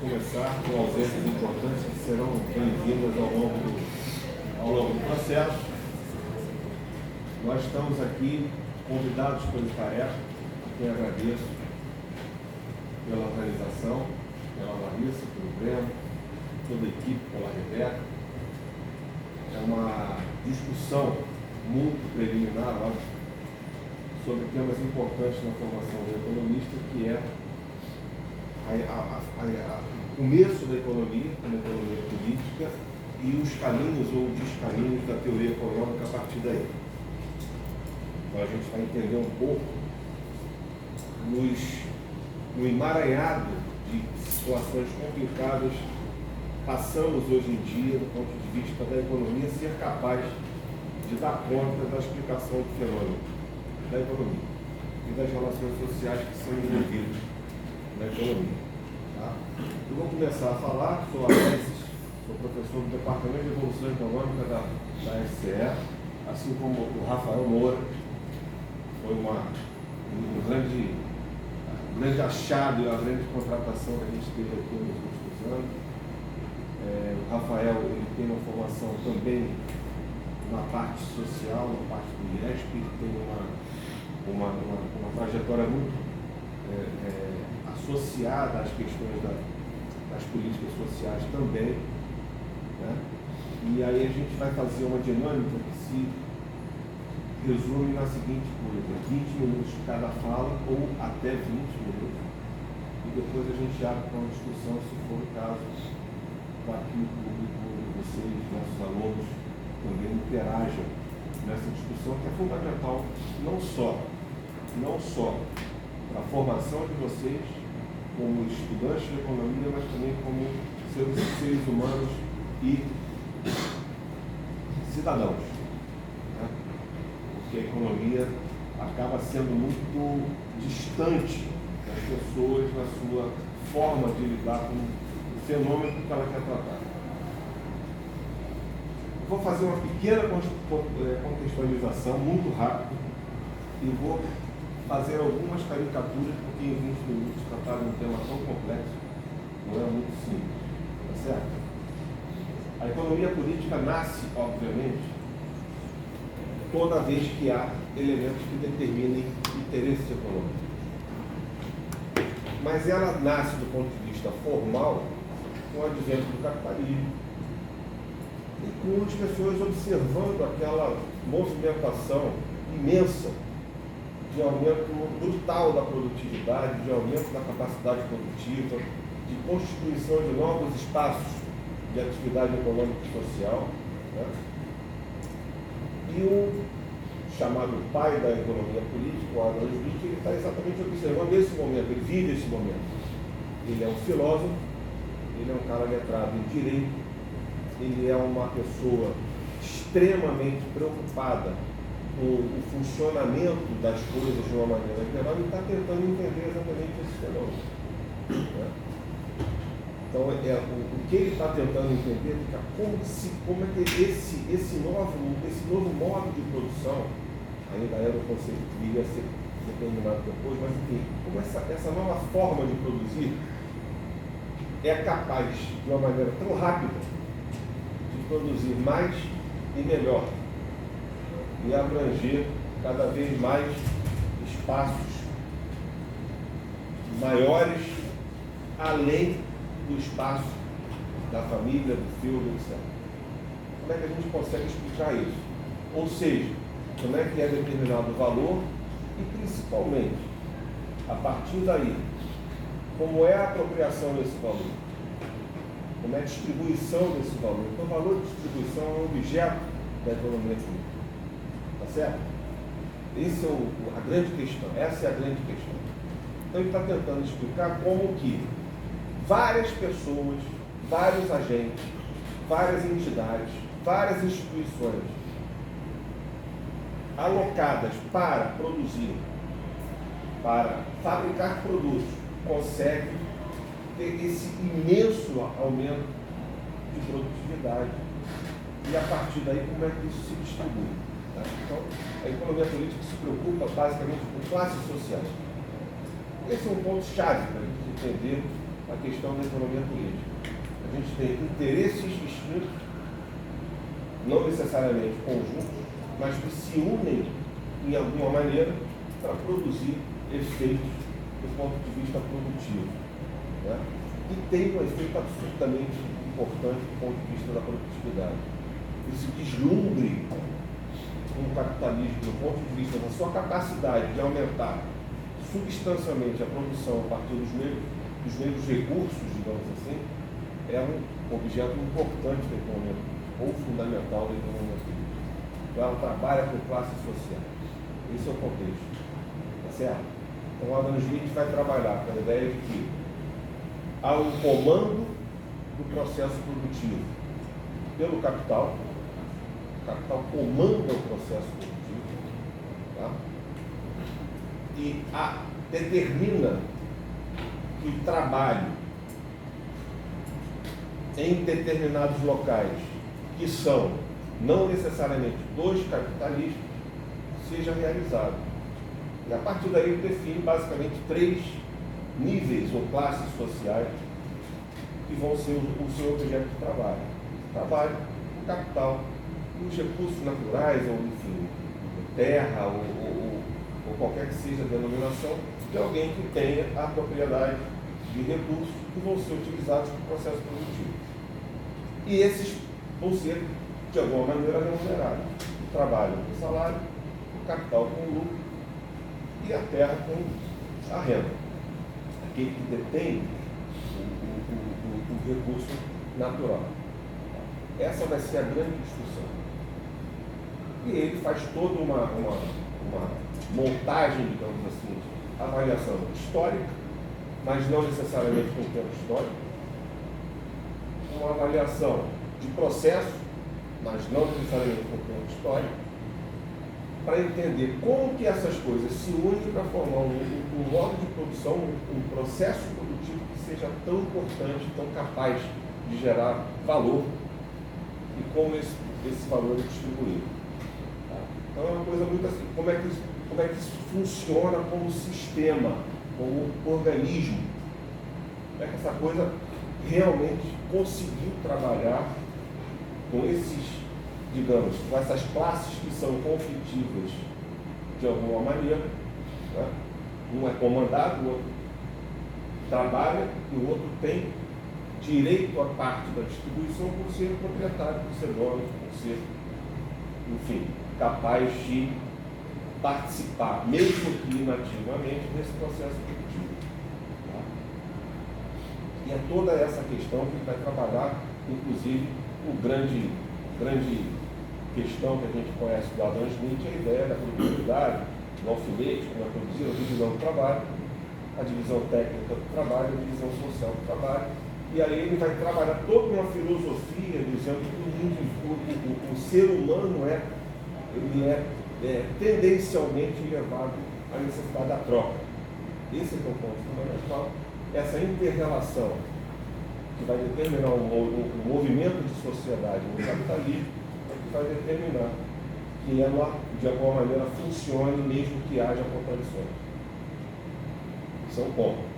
começar com ausências importantes que serão bem-vindas ao longo do processo. Nós estamos aqui convidados pelo ICAEP, a quem agradeço pela organização, pela Larissa, pelo Breno, toda a equipe, pela Rebeca. É uma discussão muito preliminar, óbvio, sobre temas importantes na formação do economista, que é o começo da economia, como economia política, e os caminhos ou descaminhos da teoria econômica a partir daí. Então a gente vai entender um pouco no emaranhado de situações complicadas passamos hoje em dia do ponto de vista da economia ser capaz de dar conta da explicação do fenômeno da economia e das relações sociais que são envolvidas na economia. Tá? Eu vou começar a falar, sou Alexis, sou professor do Departamento de Evolução Econômica da FCE, assim como o Rafael Moura, foi um grande achado e uma grande contratação que a gente teve aqui nos últimos anos. O Rafael ele tem uma formação também na parte social, na parte do IESP, ele tem uma trajetória muito associada às questões das políticas sociais também, né? E aí a gente vai fazer uma dinâmica que se resume na seguinte coisa: 20 minutos de cada fala ou até 20 minutos, e depois a gente abre para uma discussão, se for o caso, para que o público, vocês, nossos alunos, também interajam nessa discussão, que é fundamental não só para a formação de vocês como estudantes de economia, mas também como seres humanos e cidadãos, né? Porque a economia acaba sendo muito distante das pessoas na sua forma de lidar com o fenômeno que ela quer tratar. Eu vou fazer uma pequena contextualização, muito rápida, e vou fazer algumas caricaturas, porque em 20 minutos tratar de um tema tão complexo não é muito simples, tá certo? A economia política nasce, obviamente, toda vez que há elementos que determinem interesses econômicos. Mas ela nasce do ponto de vista formal com o advento do capitalismo, e com as pessoas observando aquela movimentação imensa de aumento brutal da produtividade, de aumento da capacidade produtiva, de constituição de novos espaços de atividade econômica e social, né? E o chamado pai da economia política, o Adam Smith, ele está exatamente observando esse momento, ele vive esse momento. Ele é um filósofo, ele é um cara letrado em direito, ele é uma pessoa extremamente preocupada com o funcionamento das coisas de uma maneira geral e está tentando entender exatamente esse fenômeno, né? Então, o que ele está tentando entender é como é que esse novo modo de produção, ainda era um conceito que iria ser determinado depois, mas enfim, como essa nova forma de produzir é capaz, de uma maneira tão rápida, de produzir mais e melhor, e abranger cada vez mais espaços maiores, além do espaço da família, do filho, etc. Como é que a gente consegue explicar isso? Ou seja, como é que é determinado o valor e, principalmente, a partir daí, como é a apropriação desse valor? Como é a distribuição desse valor? Então, o valor de distribuição é um objeto da economia política. Tá certo? Essa é a grande questão. Essa é a grande questão. Então, ele está tentando explicar como que várias pessoas, vários agentes, várias entidades, várias instituições alocadas para produzir, para fabricar produtos, conseguem ter esse imenso aumento de produtividade. E a partir daí, como é que isso se distribui? Tá? Então, a economia política se preocupa basicamente com classes sociais. Esse é um ponto-chave para a gente entender a questão da economia política. A gente tem interesses distintos, não necessariamente conjuntos, mas que se unem em alguma maneira para produzir efeitos do ponto de vista produtivo, né? E tem um efeito absolutamente importante do ponto de vista da produtividade. Esse deslumbre com o capitalismo, do ponto de vista da sua capacidade de aumentar substancialmente a produção a partir dos mesmos recursos, digamos assim, é um objeto importante da economia, ou fundamental da economia política. Ela trabalha com classes sociais. Esse é o contexto. Tá certo? Então, o Adam Smith vai trabalhar com a ideia de que há um comando do processo produtivo pelo capital. O capital comanda o processo produtivo, tá? E determina que o trabalho em determinados locais, que são não necessariamente dos capitalistas, seja realizado. E a partir daí ele define basicamente 3 níveis ou classes sociais que vão ser o seu objeto de trabalho. O trabalho, o capital, os recursos naturais, ou enfim, terra, ou qualquer que seja a denominação, de alguém que tenha a propriedade de recursos que vão ser utilizados para o processo produtivo. E esses vão ser, de alguma maneira, remunerados. O trabalho com salário, o capital com lucro e a terra com a renda. Aquele que detém o recurso natural. Essa vai ser a grande discussão. E ele faz toda uma montagem, digamos assim, avaliação histórica, mas não necessariamente com o tempo histórico, uma avaliação de processo, mas não necessariamente com o tempo histórico, para entender como que essas coisas se unem para formar um modo de produção, um processo produtivo que seja tão importante, tão capaz de gerar valor, e como esse valor é distribuído. Tá? Então é uma coisa muito assim, como é que isso funciona como sistema, como organismo, como é que essa coisa realmente conseguiu trabalhar com esses, digamos, com essas classes que são conflitivas de alguma maneira, né? Um é comandado, o outro trabalha e o outro tem direito à parte da distribuição por ser proprietário, por ser dono, por ser, enfim, capaz de participar, mesmo que inativamente, desse processo produtivo. Tá? E é toda essa questão que ele vai trabalhar, inclusive, o grande questão que a gente conhece do Adam Smith é a ideia da produtividade, do alfinete, como é produzir, a divisão do trabalho, a divisão técnica do trabalho, a divisão social do trabalho. E aí ele vai trabalhar toda uma filosofia dizendo que o ser humano é tendencialmente levado à necessidade da troca. Esse é o ponto fundamental. Essa inter-relação que vai determinar o movimento de sociedade no capitalismo é que vai determinar que ela, de alguma maneira, funcione mesmo que haja contradições. Isso é um ponto.